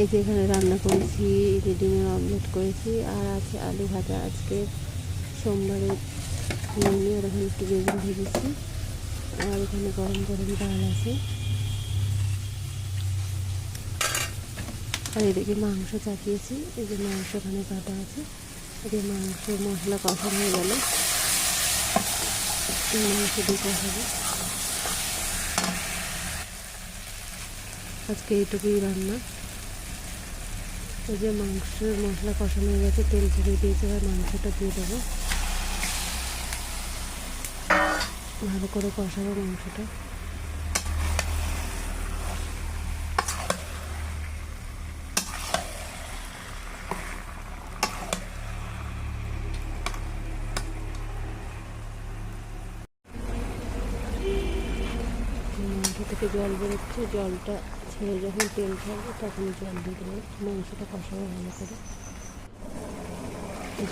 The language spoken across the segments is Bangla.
এই যে এখানে রান্না করেছি, এই যে ডিমের অমলেট করেছি, আর আছে আলু ভাজা। আজকে সোমবারের মেনু। আর এখানে একটু বেগুন ভেজেছি, আর এখানে গরম গরম ডাল আছে। আর এদিকে মাংস চাপিয়েছি, এই যে মাংস এখানে কাটা আছে। এই যে মাংস মশলা কষানো হয়ে গেল, এই মাংস দিয়ে কষাবো। আজকে এইটুকুই রান্না। এই যে মাংসের মশলা কষানো হয়ে গেছে, তেল ছেড়ে দিয়েছে, এবার মাংসটা দিয়ে দেবো। ভালো করে কষাবো মাংসটা। মাংস থেকে জল বেরোচ্ছে, জলটা ছেড়ে যখন তেল ছাড়বে তখন জল দিয়ে দেবো। মাংসটা কষাবো ভালো করে।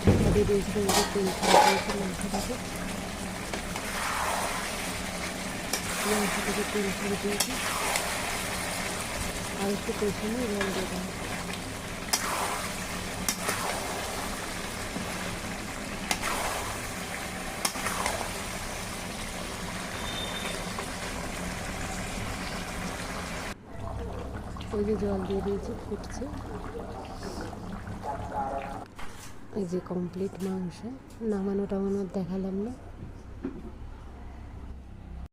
ঢাকা দিয়ে দিয়েছিলাম, তেল ছেড়ে দিয়েছি মাংসটাকে। মাংস থেকে তেল ছেড়ে দিয়েছি, আর একটু কষিয়ে জল দিয়ে দেবো। ওই যে জল দিয়ে দিয়েছি, ফুটছে। এই যে কমপ্লিট মাংস। নামানো টামানো দেখালাম না।